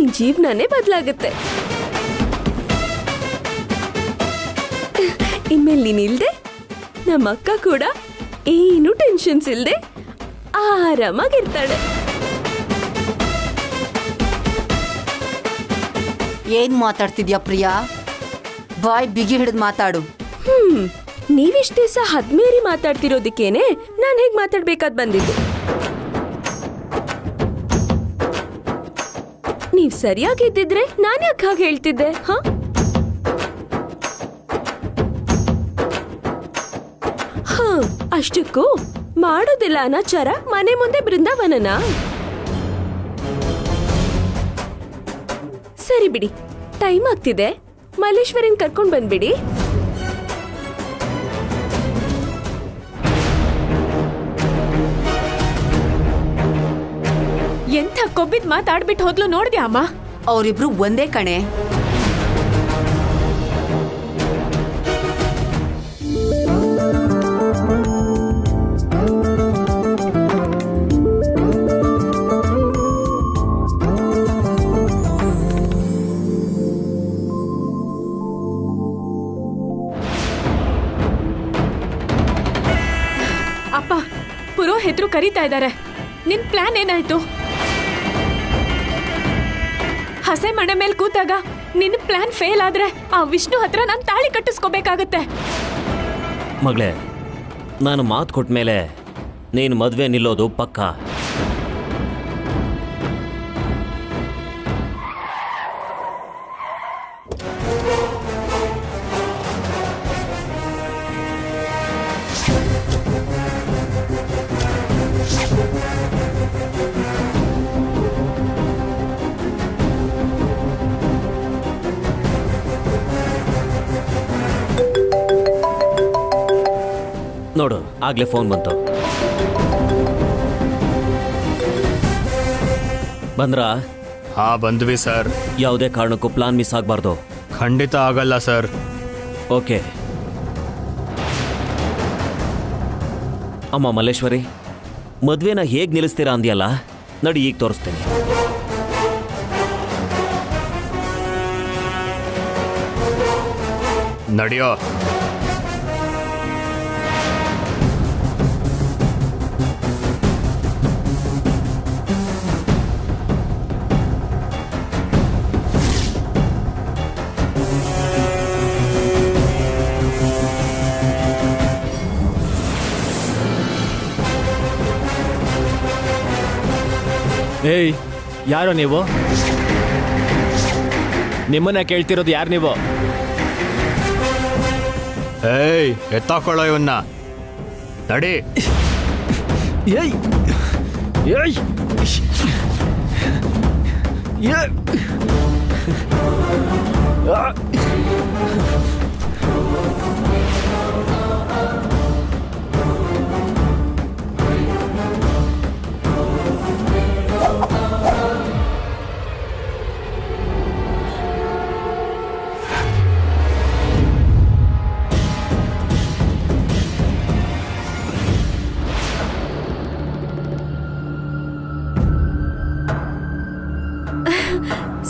ನಿನ್ ಜೀವನನೇ ಬದಲಾಗುತ್ತೆ. ಇನ್ಮೇಲೆ ನೀನ್ ಇಲ್ದೆ ನಮ್ಮ ಅಕ್ಕ ಕೂಡ ಏನು ಟೆನ್ಷನ್ಸ್ ಇಲ್ದೆ ಆರಾಮಾಗಿರ್ತಾಳೆ. ಏನ್ ಮಾತಾಡ್ತಿದ್ಯಾ ಪ್ರಿಯಾ? ಬಾಯ್ ಬಿಗಿ ಹಿಡಿದು ಮಾತಾಡು. ನೀವಿಷ್ಟ ದಿವಸ ಹದ್ಮೇರಿ ಮಾತಾಡ್ತಿರೋದಕ್ಕೇನೆ ನಾನ್ ಹೇಗ್ ಮಾತಾಡ್ಬೇಕಾದ್ ಬಂದಿದ್ದು. ನೀವ್ ಸರಿಯಾಗಿದ್ದಿದ್ರೆ ನಾನ್ ಯಾಕೆ ಹಾಗೆ ಹೇಳ್ತಿದ್ದೆ? ಅಷ್ಟಕ್ಕೂ ಮಾಡೋದಿಲ್ಲ ಅನಾಚಾರ ಮನೆ ಮುಂದೆ ಬೃಂದಾವನನ? ಸರಿ ಬಿಡಿ, ಟೈಮ್ ಆಗ್ತಿದೆ, ಮಲ್ಲೇಶ್ವರಿನ್ ಕರ್ಕೊಂಡ್ ಬಂದ್ಬಿಡಿ. ಎಂಥ ಕೊಬ್ಬಿದ್ ಮಾತಾಡ್ಬಿಟ್ಟು ಹೋದ್ಲು ನೋಡ್ದ್ಯಾ ಅಮ್ಮ? ಅವರಿಬ್ರು ಒಂದೇ ಕಣೆ. ಅಪ್ಪ, ಪುರೋಹಿತರು ಕರೀತಾ ಇದ್ದಾರೆ. ನಿನ್ ಪ್ಲಾನ್ ಏನಾಯ್ತು? ಹಸೆ ಮನೆ ಮೇಲೆ ಕೂತಾಗ ನಿನ್ನ ಪ್ಲಾನ್ ಫೇಲ್ ಆದ್ರೆ ಆ ವಿಷ್ಣು ಹತ್ರ ನಾನು ತಾಳಿ ಕಟ್ಟಿಸ್ಕೋಬೇಕಾಗತ್ತೆ. ಮಗಳೇ, ನಾನು ಮಾತು ಕೊಟ್ಟ ಮೇಲೆ ನೀನು ಮದುವೆ ನಿಲ್ಲೋದು ಪಕ್ಕ. ನೋಡು, ಆಗ್ಲೇ ಫೋನ್ ಬಂತು. ಬಂದ್ರಾ? ಹಾ, ಬಂದ್ವಿ ಸರ್. ಯಾವುದೇ ಕಾರಣಕ್ಕೂ ಪ್ಲಾನ್ ಮಿಸ್ ಆಗಬಾರ್ದು. ಖಂಡಿತ ಆಗಲ್ಲ ಸರ್. ಓಕೆ. ಅಮ್ಮ ಮಲ್ಲೇಶ್ವರಿ, ಮದುವೆನ ಹೇಗೆ ನಿಲ್ಲಿಸ್ತೀರಾ ಅಂದ್ಯಲ್ಲ, ನಡಿ ಈಗ ತೋರಿಸ್ತೇನೆ. ನಡಿಯೋ. ಏಯ್, ಯಾರೋ ನೀವು? ನಿಮ್ಮನ್ನ ಕೇಳ್ತಿರೋದು ಯಾರು ನೀವು? ಏಯ್, ಎತ್ತಾಕೊಳ್ಳೋ ಇವನ್ನ. ನಡಿ. ಏಯ್ ಏಯ್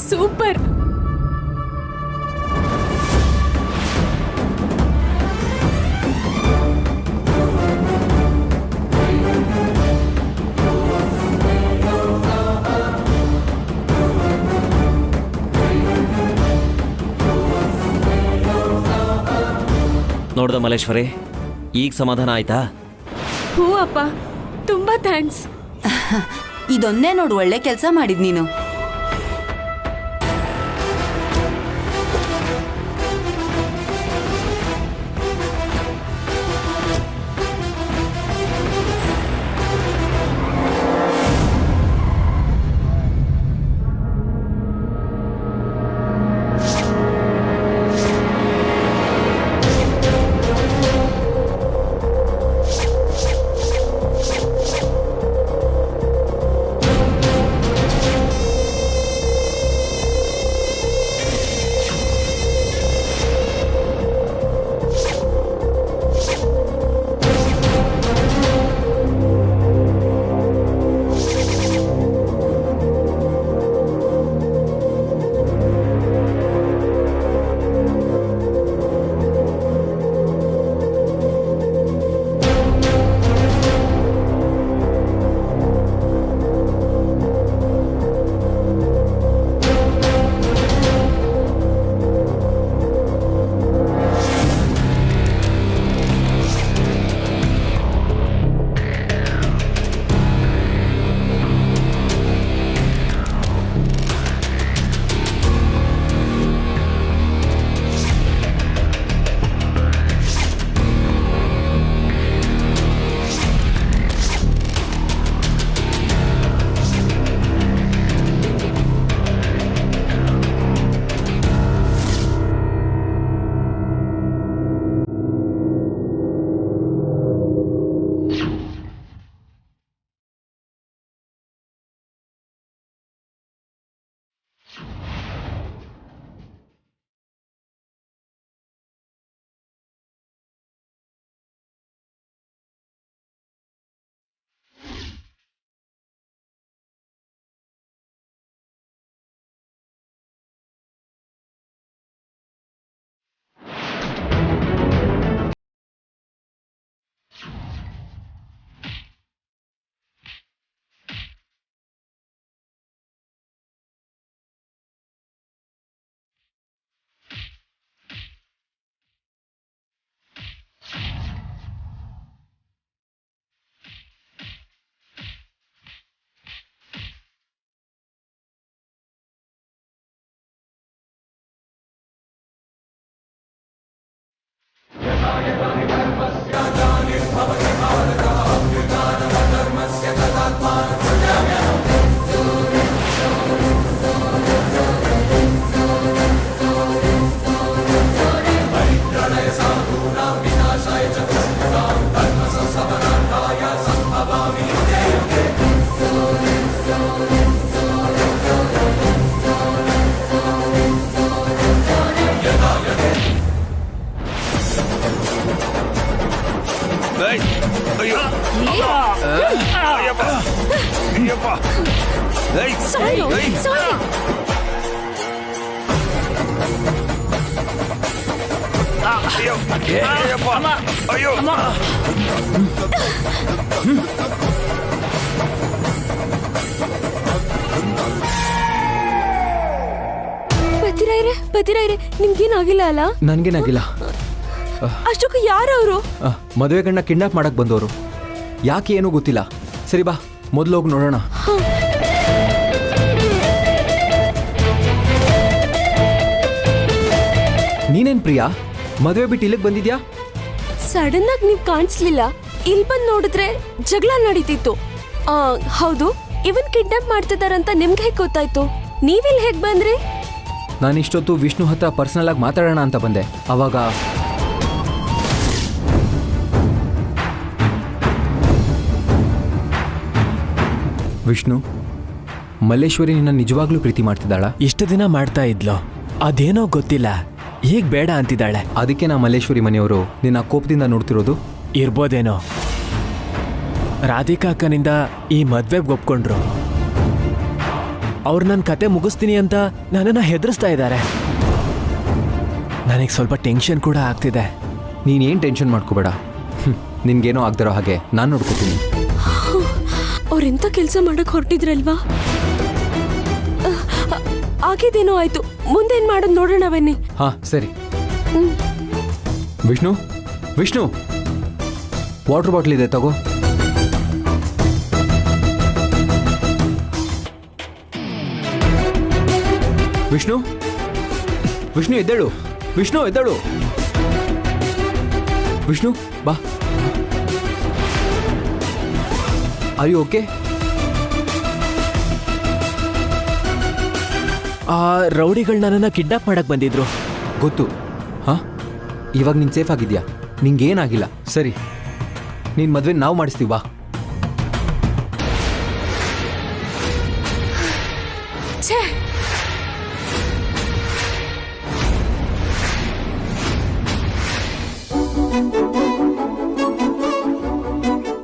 ಸೂಪರ್. ನೋಡ್ದ ಮಲ್ಲೇಶ್ವರಿ, ಈಗ ಸಮಾಧಾನ ಆಯ್ತಾ? ಹ್ಞೂ ಅಪ್ಪ, ತುಂಬಾ ಥ್ಯಾಂಕ್ಸ್. ಇದೊಂದೇ ನೋಡು, ಒಳ್ಳೆ ಕೆಲಸ ಮಾಡಿದ್ ನೀನು. ಬದಿರಾಯ್ರೆ ನಿಮ್ಗೇನಾಗಿಲ್ಲ ಅಲ್ಲ? ನನ್ಗೇನಾಗಿಲ್ಲ. ಅಷ್ಟಕ್ಕೂ ಯಾರವರು? ಮದುವೆ ಗಂಡ ಕಿಡ್ನಾಪ್ ಮಾಡಕ್ ಬಂದವರು. ಯಾಕೆ ಏನೂ ಗೊತ್ತಿಲ್ಲ. ಸರಿ ಬಾ, ಮೊದಲು ಹೋಗಿ ನೋಡೋಣ. ನೀನೇನ್ ಪ್ರಿಯಾ, ಮದುವೆ ಬಿಟ್ಟು ಇಲ್ಲಿಗೆ ಬಂದಿದ್ಯಾ? ಸಡನ್ ಆಗಿ ನೀವ್ ಕಾಣಿಸ್ಲಿಲ್ಲ. ಇಲ್ಲಿ ಬಂದ್ ನೋಡಿದ್ರೆ ಜಗಳ ನಡೀತಿತ್ತು. ಹೌದು, ಇವನ್ ಕಿಡ್ನಾಪ್ ಮಾಡ್ತಿದಾರಂತ ನಿಮ್ಗೆ ಹೇಗ್ ಗೊತ್ತಾಯ್ತು? ನೀವಿಲ್ಲಿ ಹೇಗ್ ಬಂದ್ರಿ? ನಾನು ಇಷ್ಟೊತ್ತು ವಿಷ್ಣು ಹತ್ರ ಪರ್ಸನಲ್ ಆಗಿ ಮಾತಾಡೋಣ ಅಂತ ಬಂದೆ. ಅವಾಗ ವಿಷ್ಣು, ಮಲ್ಲೇಶ್ವರಿ ನಿನ್ನ ನಿಜವಾಗ್ಲೂ ಪ್ರೀತಿ ಮಾಡ್ತಿದ್ದಾಳ? ಇಷ್ಟು ದಿನ ಮಾಡ್ತಾ ಇದ್ಲು, ಅದೇನೋ ಗೊತ್ತಿಲ್ಲ, ಈಗ ಬೇಡ ಅಂತಿದ್ದಾಳೆ. ಅದಕ್ಕೆ ನಾ ಮಲ್ಲೇಶ್ವರಿ ಮನೆಯವರು ನಿನ್ನ ಕೋಪದಿಂದ ನೋಡ್ತಿರೋದು. ಇರ್ಬೋದೇನೋ. ರಾಧಿಕಾ ಅಕ್ಕನಿಂದ ಈ ಮದ್ವೆಗೆ ಒಪ್ಕೊಂಡ್ರು. ಅವ್ರು ನನ್ನ ಕತೆ ಮುಗಿಸ್ತೀನಿ ಅಂತ ನನ್ನನ್ನು ಹೆದರಿಸ್ತಾ ಇದ್ದಾರೆ. ನನಗೆ ಸ್ವಲ್ಪ ಟೆನ್ಷನ್ ಕೂಡ ಆಗ್ತಿದೆ. ನೀನೇನು ಟೆನ್ಷನ್ ಮಾಡ್ಕೋಬೇಡ. ನಿನ್ಗೇನೋ ಆಗ್ದಿರೋ ಹಾಗೆ ನಾನು ನೋಡ್ಕೋತೀನಿ. ಅವ್ರೆಂತ ಕೆಲಸ ಮಾಡಕ್ ಹೊರಟಿದ್ರಲ್ವಾ? ಆಗಿದ್ದೇನೋ ಆಯ್ತು, ಮುಂದೇನ್ ಮಾಡೋದು ನೋಡೋಣ ಬನ್ನಿ. ಹಾ ಸರಿ. ವಿಷ್ಣು, ವಿಷ್ಣು, ವಾಟರ್ ಬಾಟ್ಲ್ ಇದೆ, ತಗೋ. ವಿಷ್ಣು, ವಿಷ್ಣು ಎದ್ದೇಳು. ವಿಷ್ಣು ಎದ್ದೇಳು. ವಿಷ್ಣು ಬಾ. Are you okay? ಆ ರೌಡಿಗಳು ನನ್ನನ್ನು ಕಿಡ್ನಾಪ್ ಮಾಡಕ್ ಬಂದಿದ್ರು. ಗೊತ್ತು. ಹಾ, ಇವಾಗ ನೀನು ಸೇಫ್ ಆಗಿದ್ಯಾ? ನಿಂಗೇನಾಗಿಲ್ಲ. ಸರಿ, ನೀನು ಮದುವೆ ನಾವು ಮಾಡಿಸ್ತೀವಿ, ಬಾ.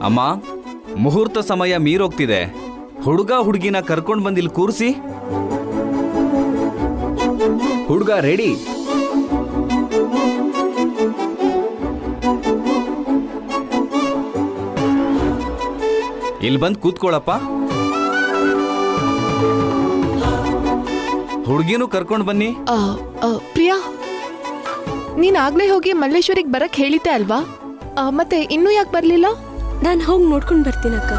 ಅಮ್ಮ, ಮುಹೂರ್ತ ಸಮಯ ಮೀರೋಗ್ತಿದೆ. ಹುಡುಗ ಹುಡುಗಿನ ಕರ್ಕೊಂಡು ಬಂದಿಲ್ಲಿ ಕೂರಿಸಿ. ಹುಡುಗ ರೆಡಿ. ಇಲ್ಲಿ ಬಂದು ಕೂತ್ಕೊಳ್ಳಪ್ಪ. ಹುಡುಗಿನೂ ಕರ್ಕೊಂಡು ಬನ್ನಿ. ಪ್ರಿಯಾ, ನೀನ್ ಆಗ್ಲೇ ಹೋಗಿ ಮಲ್ಲೇಶ್ವರಿಗೆ ಬರಕ್ ಹೇಳಿದ್ದೆ ಅಲ್ವಾ? ಮತ್ತೆ ಇನ್ನೂ ಯಾಕೆ ಬರ್ಲಿಲ್ಲ? ನಾನು ಹೋಗಿ ನೋಡ್ಕೊಂಡು ಬರ್ತೀನಿ ಅಕ್ಕ.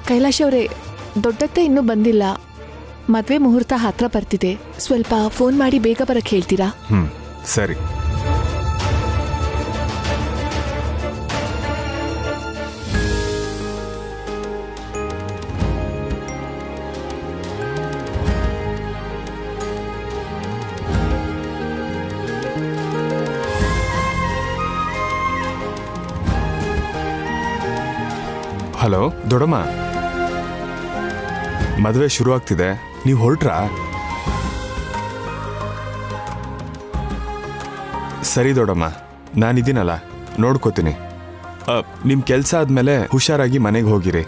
ಕೈಲಾಶ್ ಅವರೇ, ದೊಡ್ಡತ್ತೆ ಇನ್ನೂ ಬಂದಿಲ್ಲ. ಮದ್ವೆ ಮುಹೂರ್ತ ಹತ್ರ ಬರ್ತಿದೆ. ಸ್ವಲ್ಪ ಫೋನ್ ಮಾಡಿ ಬೇಗ ಬರಕ್ ಹೇಳ್ತೀರಾ? ಸರಿ. ಹಲೋ ದೊಡಮ್ಮ, ಮದುವೆ ಶುರು ಆಗ್ತಿದೆ, ನೀವು ಹೊರಟ್ರಾ? ಸರಿ ದೊಡಮ್ಮ, ನಾನಿದ್ದೀನಲ್ಲ, ನೋಡ್ಕೋತೀನಿ. ನಿಮ್ಮ ಕೆಲಸ ಆದಮೇಲೆ ಹುಷಾರಾಗಿ ಮನೆಗೆ ಹೋಗಿರಿ.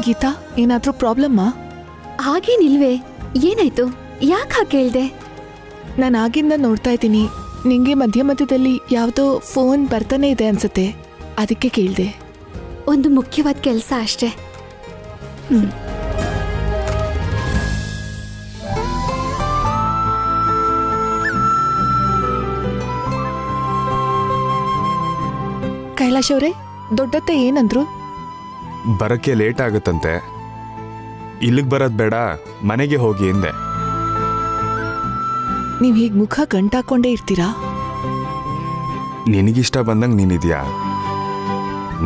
ಗೀತಾ ಏನಾದ್ರೂ ಪ್ರಾಬ್ಲಮ್ಮಾ? ಹಾಗೇನಿಲ್ವೇ, ಏನಾಯ್ತು? ಯಾಕೆ ಹಾಗೆ ಕೇಳ್ದೆ? ನಾನು ಆಗಿಂದ ನೋಡ್ತಾ ಇದ್ದೀನಿ, ನಿಂಗೆ ಮಧ್ಯ ಮಧ್ಯದಲ್ಲಿ ಯಾವುದೋ ಫೋನ್ ಬರ್ತಾನೆ ಇದೆ ಅನ್ಸುತ್ತೆ, ಅದಕ್ಕೆ ಕೇಳಿದೆ. ಒಂದು ಮುಖ್ಯವಾದ ಕೆಲಸ ಅಷ್ಟೇ. ಕೈಲಾಶ್ ಅವರೇ, ದೊಡ್ಡತ್ತೆ ಏನಂದ್ರು? ಬರಕ್ಕೆ ಲೇಟ್ ಆಗುತ್ತಂತೆ, ಇಲ್ಲಿಗೆ ಬರೋದು ಬೇಡ, ಮನೆಗೆ ಹೋಗಿ ಎಂದೆ. ನೀವ್ ಹೀಗ್ ಮುಖ ಗಂಟಾಕೊಂಡೇ ಇರ್ತೀರಾ? ನಿನಗಿಷ್ಟ ಬಂದಂಗೆ ನೀನಿದ್ಯಾ,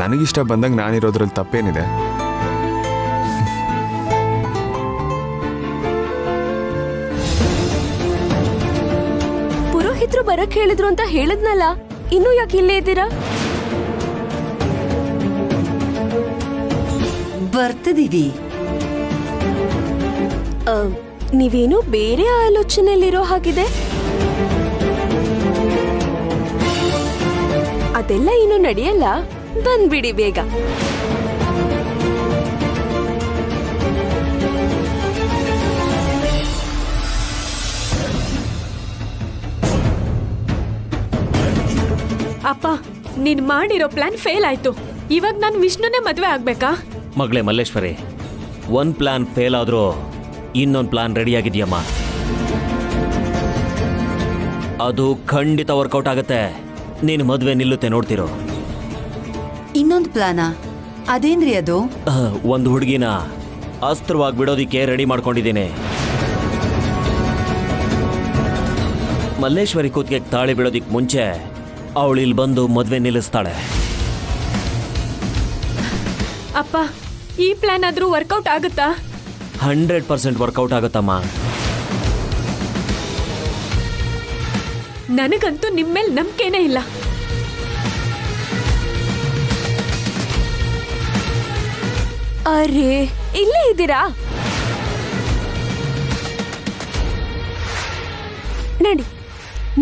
ನನಗಿಷ್ಟ ಬಂದಂಗೆ ನಾನಿರೋದ್ರಲ್ಲಿ ತಪ್ಪೇನಿದೆ? ಪುರೋಹಿತರು ಬರಕ್ ಹೇಳಿದ್ರು ಅಂತ ಹೇಳಿದ್ನಲ್ಲ, ಇನ್ನೂ ಯಾಕೆ ಇಲ್ಲೇ ಇದ್ದೀರಾ? ಬರ್ತಿದೀವಿ. ನೀವೇನು ಬೇರೆ ಆಲೋಚನೆಯಲ್ಲಿರೋ ಹಾಗಿದೆ. ಅದೆಲ್ಲ ಇನ್ನು ನಡೆಯಲ್ಲ, ಬಂದ್ಬಿಡಿ ಬೇಗ. ಅಪ್ಪ, ನೀನ್ ಮಾಡಿರೋ ಪ್ಲಾನ್ ಫೇಲ್ ಆಯ್ತು. ಇವಾಗ ನಾನು ವಿಷ್ಣುನೇ ಮದ್ವೆ ಆಗ್ಬೇಕಾ? ಮಗಳೇ ಮಲ್ಲೇಶ್ವರಿ, ಒಂದು ಪ್ಲಾನ್ ಫೇಲ್ ಆದರೂ ಇನ್ನೊಂದು ಪ್ಲಾನ್ ರೆಡಿಯಾಗಿದೆಯಮ್ಮ. ಅದು ಖಂಡಿತ ವರ್ಕೌಟ್ ಆಗುತ್ತೆ. ನೀನು ಮದುವೆ ನಿಲ್ಲುತ್ತೆ, ನೋಡ್ತಿರೋ. ಇನ್ನೊಂದು ಪ್ಲಾನಾ? ಅದೇನ್ರಿ ಅದು? ಒಂದು ಹುಡುಗಿನ ಅಸ್ತ್ರವಾಗಿ ಬಿಡೋದಿಕ್ಕೆ ರೆಡಿ ಮಾಡ್ಕೊಂಡಿದ್ದೀನಿ. ಮಲ್ಲೇಶ್ವರಿ ಕೂತ್ಗೆ ತಾಳಿ ಬಿಡೋದಿಕ್ ಮುಂಚೆ ಅವಳು ಇಲ್ಲಿ ಬಂದು ಮದುವೆ ನಿಲ್ಲಿಸ್ತಾಳೆ. ಅಪ್ಪ, ಈ ಪ್ಲಾನ್ ಆದ್ರೂ ವರ್ಕೌಟ್ ಆಗುತ್ತಾ? 100% ವರ್ಕೌಟ್ ಆಗುತ್ತಮ್ಮ. ನನಗಂತೂ ನಿಮ್ಮೇಲೆ ನಂಬಿಕೆನೇ ಇಲ್ಲ. ಅರೇ, ಇಲ್ಲೇ ಇದ್ದೀರಾ? ನಡಿ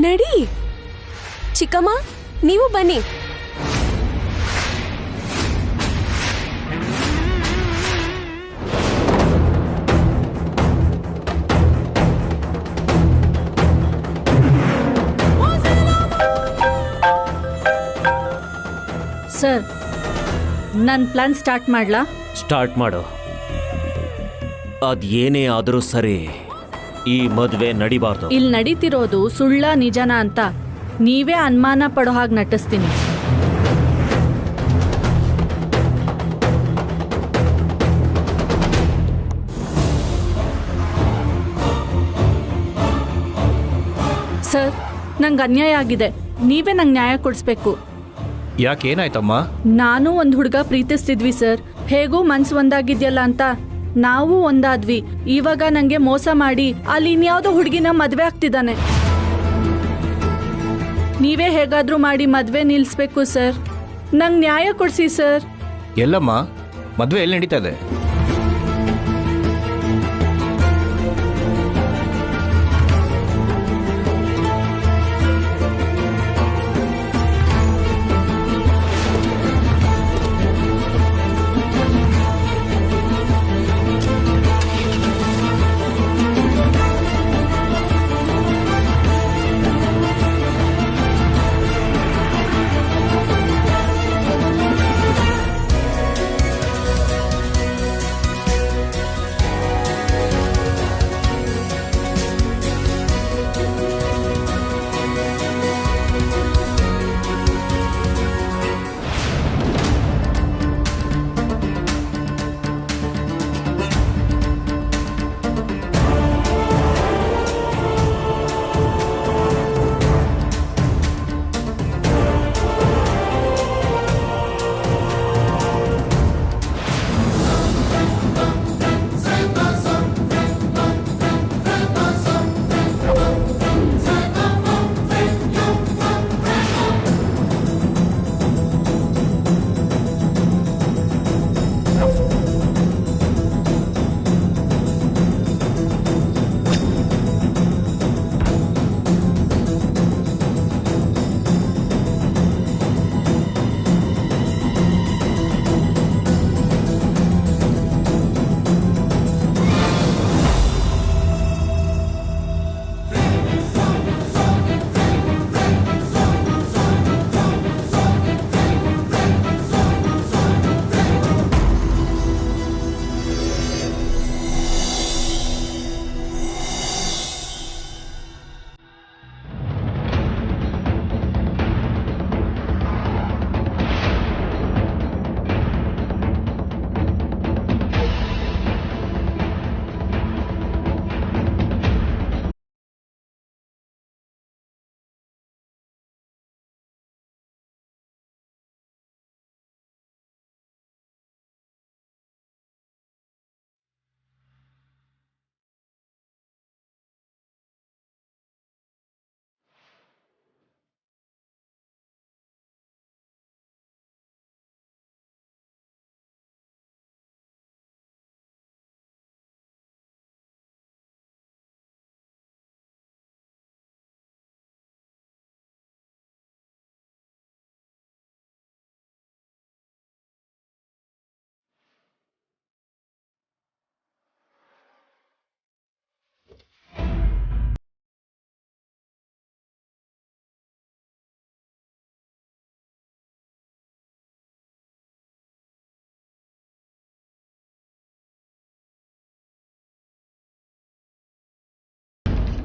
ನಡಿ. ಚಿಕ್ಕಮ್ಮ, ನೀವು ಬನ್ನಿ. ಸರ್, ನನ್ನ ಪ್ಲಾನ್ ಸ್ಟಾರ್ಟ್ ಮಾಡ್ಲಾ? ಸ್ಟಾರ್ಟ್ ಮಾಡು. ಅದೇನೇ ಆದರೂ ಸರಿ, ಈ ಮದುವೆ ನಡಿಬಾರ್ದು. ಇಲ್ಲಿ ನಡೀತಿರೋದು ಸುಳ್ಳ ನಿಜನ ಅಂತ ನೀವೇ ಅನುಮಾನ ಪಡೋ ಹಾಗೆ ನಟಿಸ್ತೀನಿ. ಸರ್, ನಂಗೆ ಅನ್ಯಾಯ ಆಗಿದೆ, ನೀವೇ ನಂಗೆ ನ್ಯಾಯ ಕೊಡಿಸ್ಬೇಕು. ಯಾಕೇನಾಯ್ತಮ್ಮ? ನಾನು ಒಂದು ಹುಡುಗ ಪ್ರೀತಿಸ್ತಿದ್ವಿ ಸರ್. ಹೇಗೂ ಮನ್ಸು ಒಂದಾಗಿದ್ಯಲ್ಲ ಅಂತ ನಾವು ಒಂದಾದ್ವಿ. ಇವಾಗ ನಂಗೆ ಮೋಸ ಮಾಡಿ ಅಲ್ಲಿ ಇನ್ಯಾವುದೋ ಹುಡುಗಿನ ಮದ್ವೆ ಆಗ್ತಿದ್ದಾನೆ. ನೀವೇ ಹೇಗಾದ್ರೂ ಮಾಡಿ ಮದ್ವೆ ನಿಲ್ಲಿಸ್ಬೇಕು ಸರ್. ನಂಗೆ ನ್ಯಾಯ ಕೊಡ್ಸಿ ಸರ್. ಎಲ್ಲಮ್ಮ ಮದ್ವೆ ಎಲ್ಲಿ ನಡೀತಾ ಇದೆ?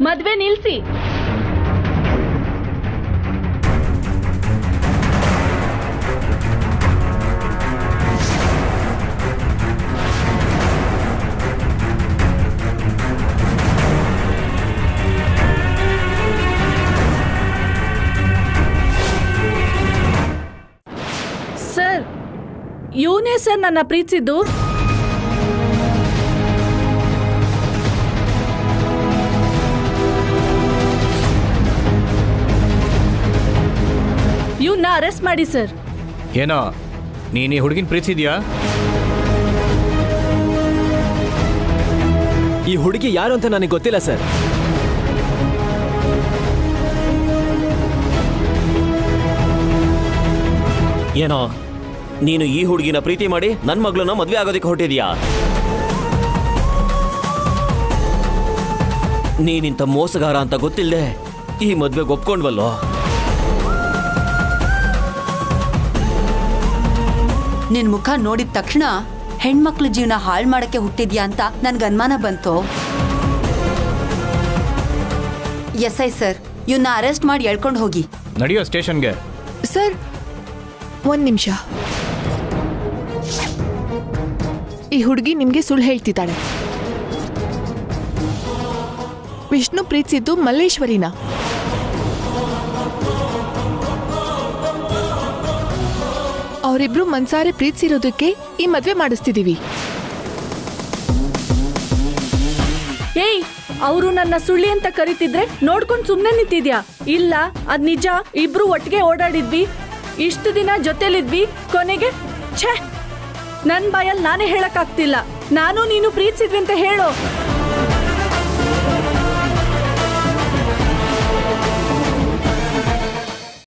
ಮದ್ವೆ ನಿಲ್ಸಿ. ಸರ್, ಇವನೇ ಸರ್ ನನ್ನ ಪ್ರೀತಿಸಿದ್ದು. ಇವನ್ನ ಅರೆಸ್ಟ್ ಮಾಡಿ ಸರ್. ಏನೋ ನೀನು ಈ ಹುಡುಗಿನ ಪ್ರೀತಿಸಿದ್ಯಾ? ಈ ಹುಡುಗಿ ಯಾರು ಅಂತ ನನಗೆ ಗೊತ್ತಿಲ್ಲ ಸರ್. ಏನೋ ನೀನು ಈ ಹುಡುಗಿನ ಪ್ರೀತಿ ಮಾಡಿ ನನ್ನ ಮಗಳನ್ನ ಮದ್ವೆ ಆಗೋದಕ್ಕೆ ಹೊರಟಿದ್ಯಾ? ನೀನಿಂತ ಮೋಸಗಾರ ಅಂತ ಗೊತ್ತಿಲ್ಲದೆ ಈ ಮದ್ವೆಗೆ ಒಪ್ಕೊಂಡ್ವಲ್ಲೋ. ನಿನ್ ಮುಖ ನೋಡಿದ ತಕ್ಷಣ ಹೆಣ್ಮಕ್ಳ ಜೀವನ ಹಾಳು ಮಾಡಕ್ಕೆ ಹುಟ್ಟಿದ್ಯಾ ಅಂತ ನನ್ಗೆ ಅನುಮಾನ ಬಂತು. ಎಸ್ ಐ ಸರ್, ಇವನ್ನ ಅರೆಸ್ಟ್ ಮಾಡಿ ಎಳ್ಕೊಂಡು ಹೋಗಿ. ನಡೆಯೋ ಸ್ಟೇಷನ್ಗೆ. ಸರ್, 1 ನಿಮಿಷ. ಈ ಹುಡುಗಿ ನಿಮ್ಗೆ ಸುಳ್ಳು ಹೇಳ್ತಿದ್ದಾಳೆ. ವಿಷ್ಣು ಪ್ರೀತಿಸಿದ್ದು ಮಲ್ಲೇಶ್ವರಿನ. ಅವರಿಬ್ರು ಮನ್ಸಾರೆ ಪ್ರೀತಿಸಿರೋದಕ್ಕೆ ಈ ಮದ್ವೆ ಮಾಡಿಸ್ತಿದೀವಿ. ಏಯ್, ಅವರು ನನ್ನ ಸುಳ್ಳಿ ಅಂತ ಕರಿತಿದ್ರೆ ನೋಡ್ಕೊಂಡು ಸುಮ್ಮನೆ ನಿಂತಿದ್ಯಾ? ಇಲ್ಲ, ಅದ್ ನಿಜ. ಇಬ್ರು ಒಟ್ಟಿಗೆ ಓಡಾಡಿದ್ವಿ, ಇಷ್ಟು ದಿನ ಜೊತೆಲಿದ್ವಿ. ಕೊನೆಗೆ ಛೇ, ನನ್ನ ಬಾಯಲ್ಲಿ ನಾನೇ ಹೇಳಕ್ಕಾಗ್ತಿಲ್ಲ. ನಾನು ನೀನು ಪ್ರೀತಿಸಿದ್ವಿ ಅಂತ ಹೇಳು.